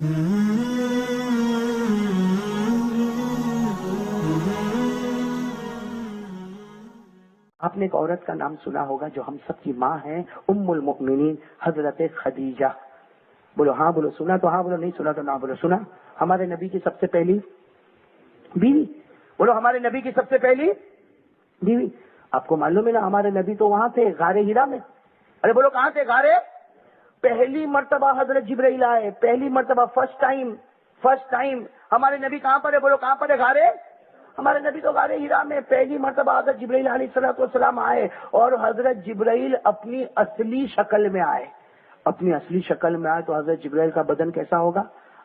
آپ نے ایک عورت کا نام سنا ہوگا جو ہم سب کی ماں ہے، ام المؤمنین حضرت خدیجہ. بولو ہاں، بولو سنا تو ہاں، بولو نہیں سنا تو نہ بولو. سنا؟ ہمارے نبی کی سب سے پہلی بیوی. بولو ہمارے نبی کی سب سے پہلی بیوی. آپ کو معلوم ہے نا ہمارے نبی تو وہاں تھے غار ہرا میں. ارے بولو کہاں تھے؟ غار. پہلی مرتبہ حضرت جبرائیل آئے، پہلی مرتبہ، فرسٹ ٹائم ہمارے نبی کہاں پر ہے؟ بولو کہاں پر ہے؟ غار. ہمارے نبی تو غار ہرا میں پہلی مرتبہ حضرت جبرائیل علیہ السلام آئے، اور حضرت جبرائیل اپنی اصلی شکل میں آئے. اپنی اصلی شکل میں آئے تو حضرت جبرائیل کا بدن کیسا ہوگا؟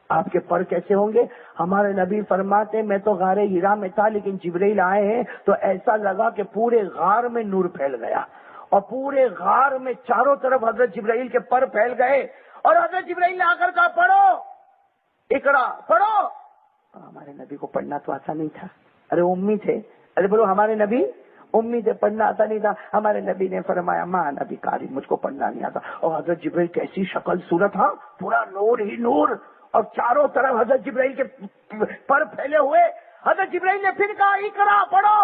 آپ کے پر کیسے ہوں گے؟ ہمارے نبی فرماتے میں تو غار ہرا میں تھا، لیکن جبرائیل آئے ہیں تو ایسا لگا کہ پورے غار میں نور پھیل گیا، اور پورے غار میں چاروں طرف حضرت جبرائیل کے پر پھیل گئے. اور حضرت جبرائیل نے آ کر کہا پڑھو اقرا، پڑھو. ہمارے نبی کو پڑھنا تو آتا نہیں تھا. ارے امی تھے. ارے بولو ہمارے نبی امی تھے، پڑھنا آتا نہیں تھا. ہمارے نبی نے فرمایا ماں نبی قاری، مجھ کو پڑھنا نہیں آتا. اور حضرت جبرائیل کیسی شکل صورت، ہاں پورا نور ہی نور، اور چاروں طرف حضرت جبرائیل کے پر پھیلے ہوئے. حضرت جبرائیل نے پھر کہا اقرا، پڑھو.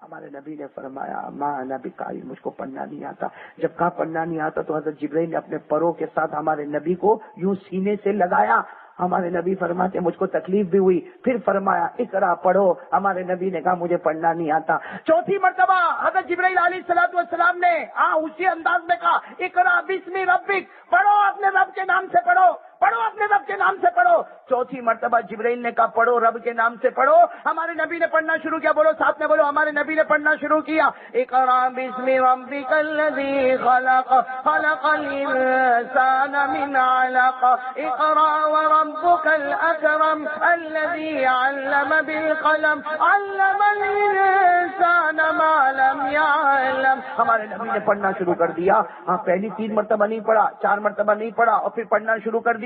ہمارے نبی نے فرمایا ماں نبی قاری، مجھ کو پڑھنا نہیں آتا. جب کہا پڑھنا نہیں آتا تو حضرت جبرائیل نے اپنے پروں کے ساتھ ہمارے نبی کو یوں سینے سے لگایا. ہمارے نبی فرماتے مجھ کو تکلیف بھی ہوئی. پھر فرمایا اقرا، پڑھو. ہمارے نبی نے کہا مجھے پڑھنا نہیں آتا. چوتھی مرتبہ حضرت جبرائیل علیہ السلام نے اسی انداز میں کہا اقرا بسم ربک، پڑھو اپنے رب کے نام سے پڑھو، پڑھو اپنے رب کے نام سے پڑھو. چوتھی مرتبہ جبرائیل نے کہا پڑھو رب کے نام سے پڑھو. ہمارے نبی نے پڑھنا شروع کیا. بولو ساتھ میں بولو، ہمارے نبی نے پڑھنا شروع کیا اقرا بسم ربک الذی خلق، خلق الانسان من علق، اقرا وربک الاکرم الذی علم بالقلم، علم الانسان ما لم یعلم. ہمارے نبی نے پڑھنا شروع کر دیا. پہلی 3 مرتبہ نہیں پڑھا، 4 مرتبہ نہیں پڑھا، اور پھر پڑھنا شروع کر دیا.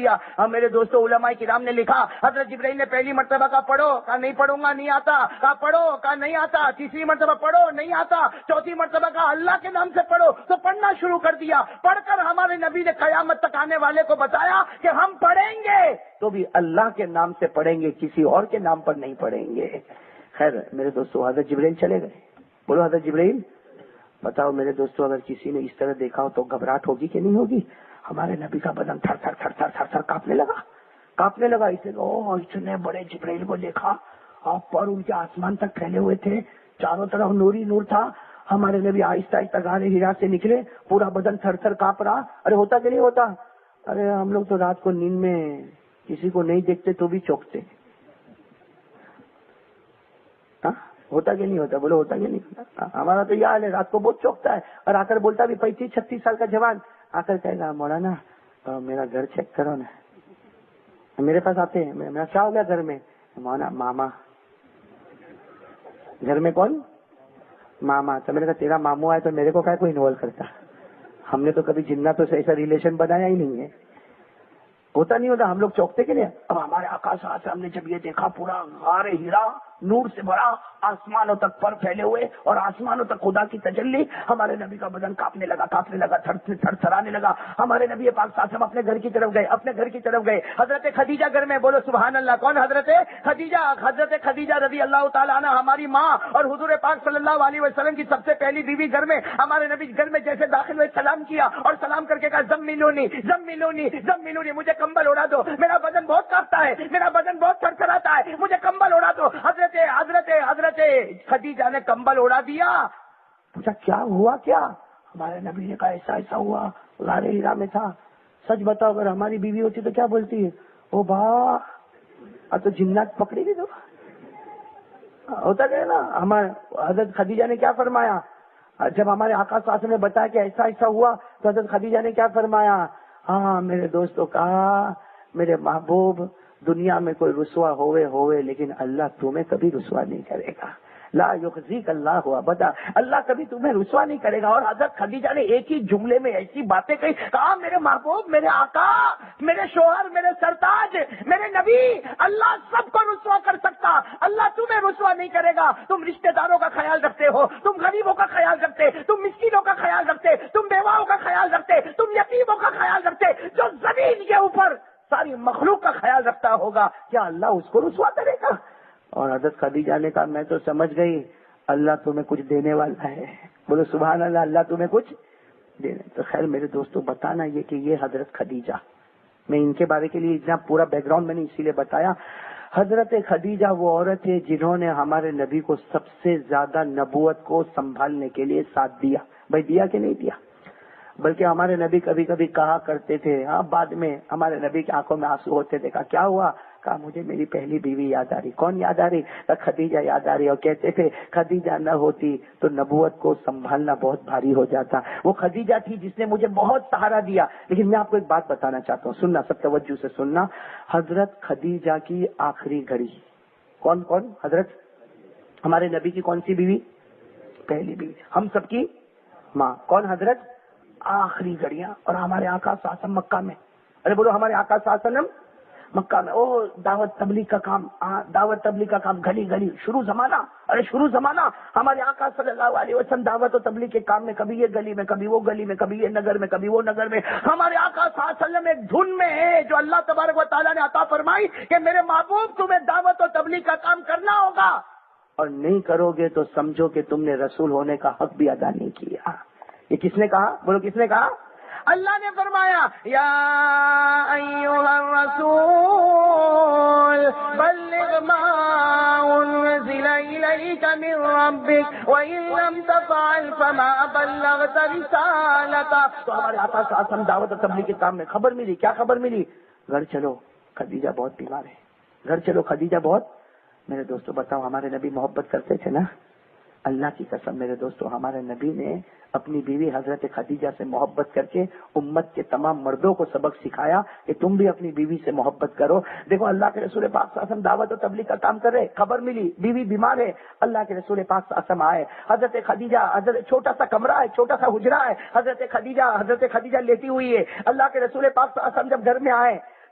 میرے دوستو علماء کرام نے لکھا حضرت جبرائیل نے پہلی مرتبہ کہا پڑھو، کہا نہیں پڑھوں گا، نہیں آتا. کہا پڑھو، کہا نہیں آتا. تیسری مرتبہ پڑھو، نہیں آتا. چوتھی مرتبہ کہا اللہ کے نام سے پڑھو، تو پڑھنا شروع کر دیا. پڑھ کر ہمارے نبی نے قیامت تک آنے والے کو بتایا کہ ہم پڑھیں گے تو بھی اللہ کے نام سے پڑھیں گے، کسی اور کے نام پر نہیں پڑھیں گے. خیر میرے دوستو حضرت جبرائیل چلے گئے. بولو حضرت جبرائیل. بتاؤ میرے دوستو اگر کسی نے اس طرح دیکھا ہو تو گھبراہٹ ہوگی کہ نہیں ہوگی؟ ہمارے نبی کا بدن تھر تھر تھر تھر تھر تھر کانپنے لگا. اس نے اتنے بڑے جبرائیل کو دیکھا، پر ان کے آسمان تک پھیلے ہوئے تھے، چاروں طرف نور ہی نور تھا. ہمارے نبی آہستہ آہستہ غار ہرا سے نکلے، پورا بدن تھر تھر کانپ رہا. ارے ہوتا کہ نہیں ہوتا؟ ارے ہم لوگ تو رات کو نیند میں کسی کو نہیں دیکھتے تو بھی چونکتے. ہوتا کہ نہیں ہوتا؟ بولو ہوتا کہ نہیں؟ ہمارا تو یہ حال ہے، رات کو بہت چونکتا ہے، اور آ کر بولتا بھی 35-36 سال کا جوان آ کر کہے گا مولانا میرا گھر چیک کرو نا. میرے پاس آتے ہیں، میرا کیا ہو گیا گھر میں؟ مولانا ماما. گھر میں کون؟ ماما. تو میں نے کہا تیرا ماموں آئے تو میرے کو کیا کوئی انوالو کرتا؟ ہم نے تو کبھی جناتوں سے ایسا ریلیشن بنایا ہی نہیں ہے. ہوتا نہیں ہوتا؟ ہم لوگ چوکتے کے لیے. اب ہمارے آقا صلی اللہ علیہ وسلم نے جب یہ دیکھا پورا غار ہرا نور سے بھرا، آسمانوں تک پر پھیلے ہوئے اور آسمانوں تک خدا کی تجلی، ہمارے نبی کا بدن کانپنے لگا، تھر تھرانے لگا. ہمارے نبی پاک صلی اللہ علیہ وسلم اپنے گھر کی طرف گئے. حضرت خدیجہ گھر میں. بولو سبحان اللہ. کون؟ حضرت خدیجہ رضی اللہ تعالیٰ عنہ ہماری ماں اور حضور پاک صلی اللہ علیہ وسلم کی سب سے پہلی بیوی گھر میں. ہمارے نبی گھر میں جیسے داخل ہوئے سلام کیا اور سلام کر کے کہا زملونی، مجھے کمبل اڑا دو، میرا بدن بہت کانپتا ہے، میرا بدن بہت تھرتھراتا ہے، مجھے کمبل اڑا دو. حضرت خدیجہ نے کمبل اڑا دیا. پوچھا کیا ہوا کیا؟ ہمارے نبی نے کہا ایسا ہوا، غار ہرا میں تھا. سچ بتاؤ اگر ہماری بیوی ہوتی تو کیا بولتی ہے؟ او با تو جنات پکڑی گئی. تو ہوتا کہ نا. ہمارے حضرت خدیجہ نے کیا فرمایا جب ہمارے آقا صلی اللہ علیہ وسلم نے بتایا کہ ایسا ہوا تو حضرت خدیجہ نے کیا فرمایا؟ ہاں میرے دوستوں کہا میرے محبوب دنیا میں کوئی رسوا ہوئے لیکن اللہ تمہیں کبھی رسوا نہیں کرے گا. لا یخزیک اللہ ابدا، اللہ کبھی تمہیں رسوا نہیں کرے گا. اور حضرت خدیجہ نے ایک ہی جملے میں ایسی باتیں کہی، کہا میرے محبوب، میرے آقا، میرے شوہر، میرے سرتاج، میرے نبی، اللہ سب کو رسوا کر سکتا، اللہ تمہیں رسوا نہیں کرے گا. تم رشتہ داروں کا خیال رکھتے ہو، تم غریبوں کا خیال رکھتے، تم مسکینوں کا خیال رکھتے، تم بیواؤں کا خیال رکھتے، تم یتیموں کا خیال رکھتے. جو زمین کے اوپر ساری مخلوق کا خیال رکھتا ہوگا، کیا اللہ اس کو رسوا کرے گا؟ اور حضرت خدیجہ نے کہا میں تو سمجھ گئی اللہ تمہیں کچھ دینے والا ہے. بولو سبحان اللہ، اللہ تمہیں کچھ دینے. تو خیر میرے دوستوں بتانا یہ کہ یہ حضرت خدیجہ، میں ان کے بارے کے لیے اتنا پورا بیک گراؤنڈ میں نے اسی لیے بتایا. حضرت خدیجہ وہ عورت ہے جنہوں نے ہمارے نبی کو سب سے زیادہ نبوت کو سنبھالنے کے لیے ساتھ دیا. بھائی دیا کہ نہیں دیا؟ بلکہ ہمارے نبی کبھی کبھی کہا کرتے تھے، ہاں بعد میں ہمارے نبی کی آنکھوں میں آنسو ہوتے تھے، کہا کیا ہوا؟ کہا مجھے میری پہلی بیوی یاد آ رہی. کون یاد آ رہی؟ کہا خدیجہ یاد آ رہی. اور کہتے تھے خدیجہ نہ ہوتی تو نبوت کو سنبھالنا بہت بھاری ہو جاتا. وہ خدیجہ تھی جس نے مجھے بہت سہارا دیا. لیکن میں آپ کو ایک بات بتانا چاہتا ہوں، سننا سب توجہ سے سننا. حضرت خدیجہ کی آخری گھڑی کون کون؟ حضرت ہمارے نبی کی کون سی بیوی؟ پہلی بیوی. ہم سب کی ماں کون؟ حضرت آخری گھڑیاں. اور ہمارے آقا صلی اللہ علیہ وسلم مکہ میں. ارے بولو ہمارے آقا صلی اللہ علیہ وسلم مکہ میں. او دعوت تبلیغ کا کام، دعوت تبلیغ کا کام گلی گلی شروع زمانہ. ارے شروع زمانہ ہمارے آقا صلی اللہ علیہ وسلم دعوت و تبلیغ کے کام میں، کبھی یہ گلی میں، کبھی وہ گلی میں، کبھی یہ نگر میں، کبھی وہ نگر میں. ہمارے آقا صلی اللہ علیہ وسلم ایک دھن میں ہے جو اللہ تبارک و تعالیٰ نے عطا فرمائی کہ میرے محبوب تمہیں دعوت و تبلیغ کا کام کرنا ہوگا، اور نہیں کرو گے تو سمجھو کہ تم نے رسول ہونے کا حق بھی ادا نہیں کیا. یہ کس نے کہا؟ بولو کس نے کہا؟ اللہ نے فرمایا یا ایھا الرسول بلغ ما انزل الیک من ربک وان لم تفعل فما بلغت رسالتہ. تو ہمارے آقا صلی اللہ علیہ وسلم دعوت و تبلیغ کے کام میں خبر ملی. کیا خبر ملی؟ گھر چلو خدیجہ بہت بیمار ہے، گھر چلو خدیجہ بہت. میرے دوستو بتاؤ ہمارے نبی محبت کرتے تھے نا؟ اللہ کی قسم میرے دوستو ہمارے نبی نے اپنی بیوی حضرت خدیجہ سے محبت کر کے امت کے تمام مردوں کو سبق سکھایا کہ تم بھی اپنی بیوی سے محبت کرو. دیکھو اللہ کے رسول پاک صلی اللہ علیہ وسلم دعوت و تبلیغ کا کام کر رہے، خبر ملی بیوی بیمار ہے. اللہ کے رسول پاک صلی اللہ علیہ وسلم آئے. حضرت خدیجہ، حضرت چھوٹا سا کمرہ ہے، چھوٹا سا حجرہ ہے، حضرت خدیجہ لیٹی ہوئی ہے. اللہ کے رسول پاک صلی اللہ علیہ وسلم جب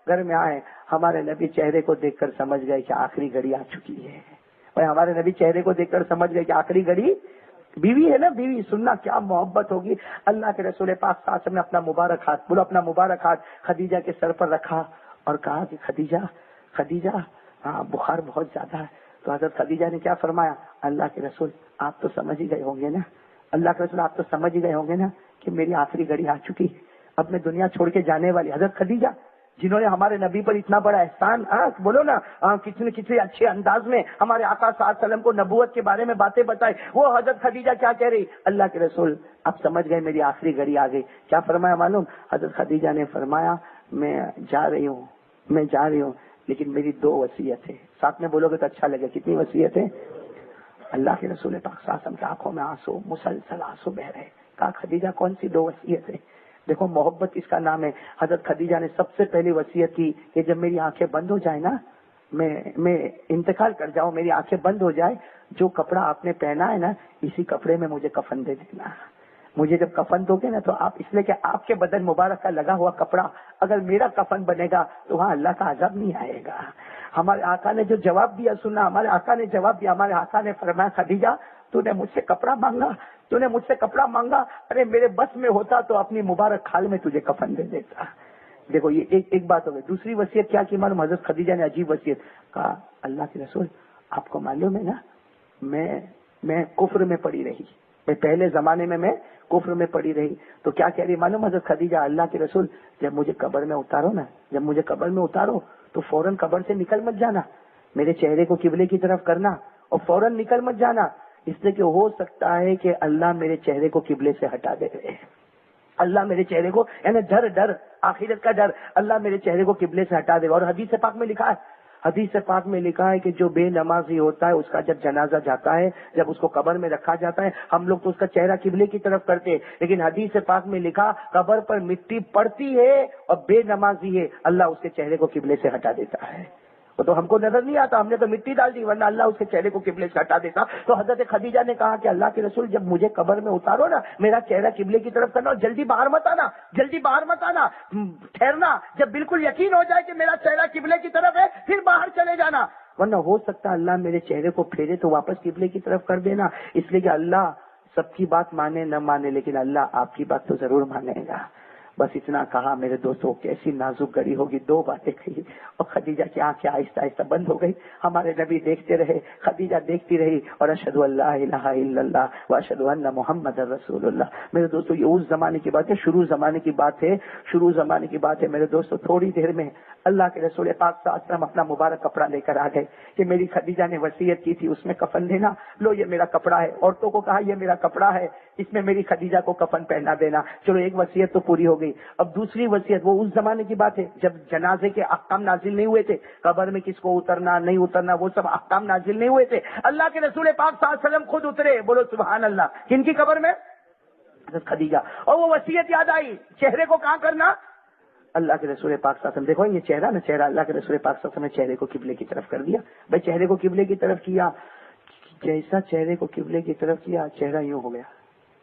گھر میں آئے ہمارے نبی چہرے کو دیکھ کر سمجھ گئے کہ آخری گھڑی آ چکی ہے. اور ہمارے نبی چہرے کو دیکھ کر سمجھ گئے کہ آخری گھڑی. بیوی ہے نا، بیوی سننا کیا محبت ہوگی. اللہ کے رسول پاک صلی اللہ علیہ وسلم نے اپنا مبارک ہاتھ، بولو اپنا مبارک ہاتھ خدیجہ کے سر پر رکھا اور کہا کہ خدیجہ ہاں بخار بہت زیادہ ہے. تو حضرت خدیجہ نے کیا فرمایا؟ اللہ کے رسول آپ تو سمجھ ہی گئے ہوں گے نا، اللہ کے رسول آپ تو سمجھ ہی گئے ہوں گے نا کہ میری آخری گھڑی آ چکی ہے، اب میں دنیا چھوڑ کے جانے والی. حضرت خدیجہ جنہوں نے ہمارے نبی پر اتنا بڑا احسان، بولو نا کتنے اچھے انداز میں ہمارے آقا صلی اللہ علیہ وسلم کو نبوت کے بارے میں باتیں بتائی. وہ حضرت خدیجہ کیا کہہ رہی؟ اللہ کے رسول اب سمجھ گئے میری آخری گھڑی آ گئی. کیا فرمایا معلوم؟ حضرت خدیجہ نے فرمایا میں جا رہی ہوں لیکن میری 2 وصیت ہے. ساتھ میں بولو گے تو اچھا لگے. کتنی وصیت ہے؟ اللہ کے رسول پاک صلی اللہ علیہ وسلم کی آنکھوں میں آنسو، مسلسل آنسو بہ رہے. کہا خدیجہ کون سی 2 وصیت ہے؟ دیکھو محبت اس کا نام ہے. حضرت خدیجہ نے سب سے پہلی وصیت کی کہ جب میری آنکھیں بند ہو جائیں نا، میں انتقال کر جاؤں، میری آنکھیں بند ہو جائے، جو کپڑا آپ نے پہنا ہے نا اسی کپڑے میں مجھے کفن دے دینا. مجھے جب کفن دو گے نا تو آپ، اس لیے کہ آپ کے بدن مبارک کا لگا ہوا کپڑا اگر میرا کفن بنے گا تو وہاں اللہ کا عذاب نہیں آئے گا. ہمارے آقا نے جو جواب دیا سننا، ہمارے آقا نے جواب دیا. ہمارے آقا نے فرمایا خدیجہ تو نے مجھ سے کپڑا مانگا، ارے میرے بس میں ہوتا تو اپنی مبارک کھال میں تجھے کفن دے دیتا. دیکھو یہ ایک بات ہو گئی. دوسری وصیت کیا کی معلوم؟ حضرت خدیجہ نے عجیب وصیت کہا اللہ کے رسول آپ کو معلوم ہے نا میں کفر میں پڑی رہی، پہلے زمانے میں کفر میں پڑی رہی. تو کیا کہہ رہی معلوم حضرت خدیجہ؟ اللہ کے رسول جب مجھے قبر میں اتارو تو فوراً قبر سے نکل مت جانا، میرے چہرے کو قبلے کی طرف کرنا اور فوراً نکل مت جانا، اس لیے کہ ہو سکتا ہے کہ اللہ میرے چہرے کو قبلے سے ہٹا دے رہے ہیں. اللہ میرے چہرے کو، یعنی ڈر آخرت کا ڈر، اللہ میرے چہرے کو قبلے سے ہٹا دے گا. اور حدیث پاک میں لکھا ہے کہ جو بے نمازی ہوتا ہے اس کا جب جنازہ جاتا ہے، جب اس کو قبر میں رکھا جاتا ہے، ہم لوگ تو اس کا چہرہ قبلے کی طرف کرتے، لیکن حدیث پاک میں لکھا قبر پر مٹی پڑتی ہے اور بے نمازی ہے اللہ اس کے چہرے کو قبلے سے ہٹا دیتا ہے. وہ تو ہم کو نظر نہیں آتا، ہم نے تو مٹی ڈال دی، ورنہ اللہ اس کے چہرے کو قبلے سے ہٹا دیتا. تو حضرت خدیجہ نے کہا کہ اللہ کے رسول جب مجھے قبر میں اتارو نا، میرا چہرہ قبلے کی طرف کرنا اور جلدی باہر مت آنا، ٹھہرنا، جب بالکل یقین ہو جائے کہ میرا چہرہ قبلے کی طرف ہے پھر باہر چلے جانا، ورنہ ہو سکتا اللہ میرے چہرے کو پھیرے تو واپس قبلے کی طرف کر دینا. اس لیے کہ اللہ سب کی بات مانے نہ مانے لیکن اللہ آپ کی بات تو ضرور مانے گا. بس اتنا کہا میرے دوستوں، کیسی نازک گھڑی ہوگی، دو باتیں کہی اور خدیجہ کی آنکھیں آہستہ آہستہ بند ہو گئی. ہمارے نبی دیکھتے رہے، خدیجہ دیکھتی رہی، اور اشہد ان لا الہ الا اللہ و اشہد ان محمد رسول اللہ. میرے دوستوں یہ اس زمانے کی بات ہے، شروع زمانے کی بات ہے، شروع زمانے کی بات ہے میرے دوستوں. تھوڑی دیر میں اللہ کے رسول پاک صلی اللہ علیہ وسلم اپنا مبارک کپڑا لے کر آ گئے کہ میری خدیجہ نے وصیت کی تھی اس میں کفن لینا، لو یہ میرا کپڑا ہے. عورتوں کو کہا یہ میرا کپڑا ہے، اس میں میری خدیجہ کو کفن پہنا دینا. چلو ایک وصیت تو پوری ہو گئی. اب دوسری وصیت، وہ اس زمانے کی بات ہے جب جنازے کے احکام نازل نہیں ہوئے تھے، قبر میں کس کو اترنا نہیں اترنا وہ سب احکام نازل نہیں ہوئے تھے. اللہ کے رسول پاک صلی اللہ علیہ وسلم خود اترے، بولو سبحان اللہ. کن کی قبر میں؟ حضرت خدیجہ. اور وہ وصیت یاد آئی، چہرے کو کہاں کرنا؟ اللہ کے رسول پاک صلی اللہ علیہ وسلم، دیکھو یہ چہرہ نا، چہرہ اللہ کے رسول پاک صلی اللہ علیہ وسلم نے چہرے کو قبلے کی طرف کر دیا. بھائی چہرے کو قبلے کی طرف کیا، جیسا چہرے کو قبلے کی طرف کیا چہرہ یوں ہو گیا،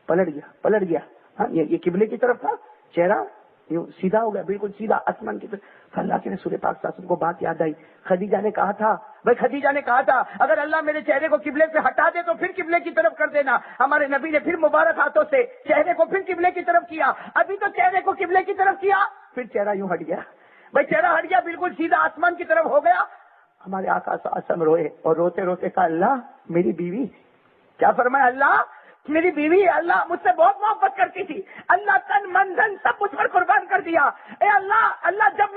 پلٹ گیا. ہاں یہ قبلے کی طرف تھا، چہرہ یوں سیدھا ہو گیا، بالکل سیدھا آسمان کی طرف. اللہ کے رسول پاک صلی اللہ علیہ وسلم کو بات یاد آئی. خدیجہ نے کہا تھا، بھائی خدیجہ نے کہا تھا اگر اللہ میرے چہرے کو قبلے سے ہٹا دے تو پھر قبلے کی طرف کر دینا. ہمارے نبی نے پھر مبارک ہاتھوں سے چہرے کو پھر قبلے کی طرف کیا. ابھی تو چہرے کو قبلے کی طرف کیا، پھر چہرہ یوں ہٹ گیا. بھائی چہرہ ہٹ گیا، بالکل سیدھا آسمان کی طرف ہو گیا. ہمارے آقا صلی اللہ علیہ وسلم روئے اور روتے روتے کہا اللہ میری بیوی. کیا فرمایا؟ اللہ میری بیوی، اللہ مجھ سے بہت محبت کرتی تھی، اللہ تن من دھن سب مجھ پر قربان کر دیا. اے اللہ جب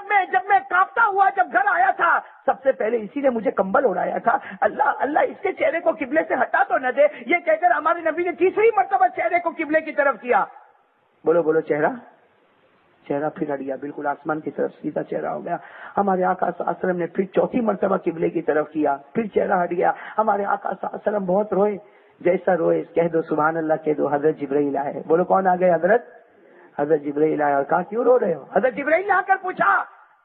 میں کانپتا ہوا جب گھر آیا تھا سب سے پہلے اسی نے مجھے کمبل اڑایا تھا. اللہ اس کے چہرے کو قبلے سے ہٹا تو نہ دے. یہ کہہ کر ہمارے نبی نے تیسری مرتبہ چہرے کو قبلے کی طرف کیا. بولو چہرہ پھر ہٹ گیا، بالکل آسمان کی طرف سیدھا چہرہ ہو گیا. ہمارے آقا صلی اللہ علیہ وسلم نے پھر چوتھی مرتبہ قبلے کی طرف کیا، پھر چہرہ ہٹ گیا. ہمارے آقا صلی اللہ علیہ وسلم بہت روئے. جیسا روئے کہہ دو سبحان اللہ کہہ دو، حضرت جبرائیل آئے. بولو کون آ گئے؟ حضرت جبرائیل آئے اور کہا کیوں رو رہے ہو؟ حضرت جبرائیل نے آ کر پوچھا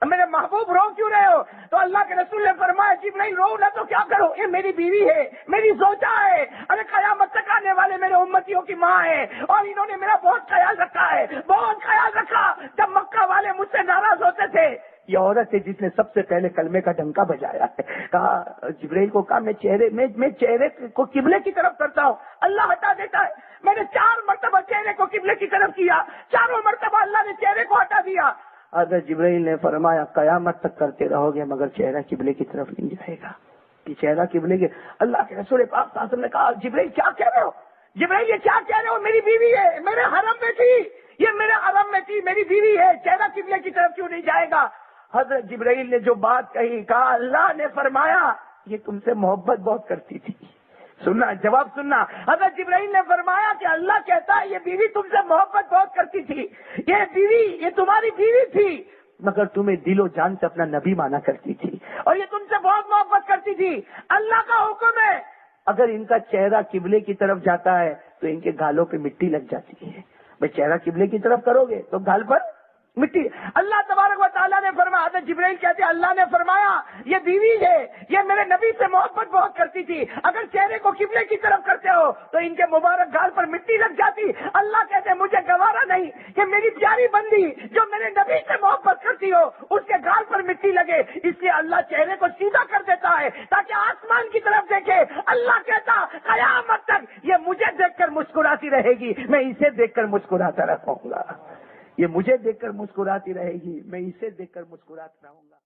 میرے محبوب رو کیوں رہے ہو؟ تو اللہ کے رسول نے فرمایا جبرائیل رو نہ تو کیا کرو، یہ میری بیوی ہے، میری زوجہ ہے، ارے قیامت تک آنے والے میرے امتیوں کی ماں ہے، اور انہوں نے میرا بہت خیال رکھا ہے، بہت خیال رکھا. جب مکہ والے مجھ سے ناراض ہوتے تھے، یہ عورت ہے جس نے سب سے پہلے کلمے کا ڈنکا بجایا ہے. کہا جبرائیل کو کہا میں چہرے کو قبلے کی طرف کرتا ہوں، اللہ ہٹا دیتا ہے. میں نے 4 مرتبہ چہرے کو قبلے کی طرف کیا، چاروں مرتبہ اللہ نے چہرے کو ہٹا دیا. حضرت جبرائیل نے فرمایا قیامت تک کرتے رہو گے مگر چہرہ قبلے کی طرف نہیں جائے گا. کہ چہرہ قبلے کے، اللہ کے رسول پاک صلی اللہ علیہ وسلم نے کہا جبرائیل کیا کہہ رہے ہو؟ جبرائیل یہ کیا کہہ رہے ہو؟ میری بیوی ہے، میرے حرم میں تھی، یہ میرے حرم میں تھی، میری بیوی ہے، چہرہ قبلے کی طرف کیوں نہیں جائے گا؟ حضرت جبرائیل نے جو بات کہی، کہا اللہ نے فرمایا یہ تم سے محبت بہت کرتی تھی. سننا، جواب سننا. حضرت جبرائیل نے فرمایا کہ اللہ کہتا ہے یہ بیوی تم سے محبت بہت کرتی تھی، یہ تمہاری بیوی تھی مگر تمہیں دل و جان سے اپنا نبی مانا کرتی تھی، اور یہ تم سے بہت محبت کرتی تھی. اللہ کا حکم ہے اگر ان کا چہرہ قبلے کی طرف جاتا ہے تو ان کے گالوں پہ مٹی لگ جاتی ہے. بھائی چہرہ قبلے کی طرف کرو گے تو گال پر مٹی. اللہ تبارک و تعالیٰ نے فرمایا، حضرت جبرائیل کہتے ہیں اللہ نے فرمایا یہ بیوی ہے، یہ میرے نبی سے محبت بہت کرتی تھی، اگر چہرے کو قبلے کی طرف کرتے ہو تو ان کے مبارک گال پر مٹی لگ جاتی. اللہ کہتے ہیں مجھے گوارا نہیں کہ میری پیاری بندی جو میرے نبی سے محبت کرتی ہو اس کے گال پر مٹی لگے، اس لیے اللہ چہرے کو سیدھا کر دیتا ہے تاکہ آسمان کی طرف دیکھے. اللہ کہتا قیامت تک یہ مجھے دیکھ کر مسکراتی رہے گی، میں اسے دیکھ کر مسکراتا رہوں گا. یہ مجھے دیکھ کر مسکراتی رہے گی، میں اسے دیکھ کر مسکراتا رہوں گا.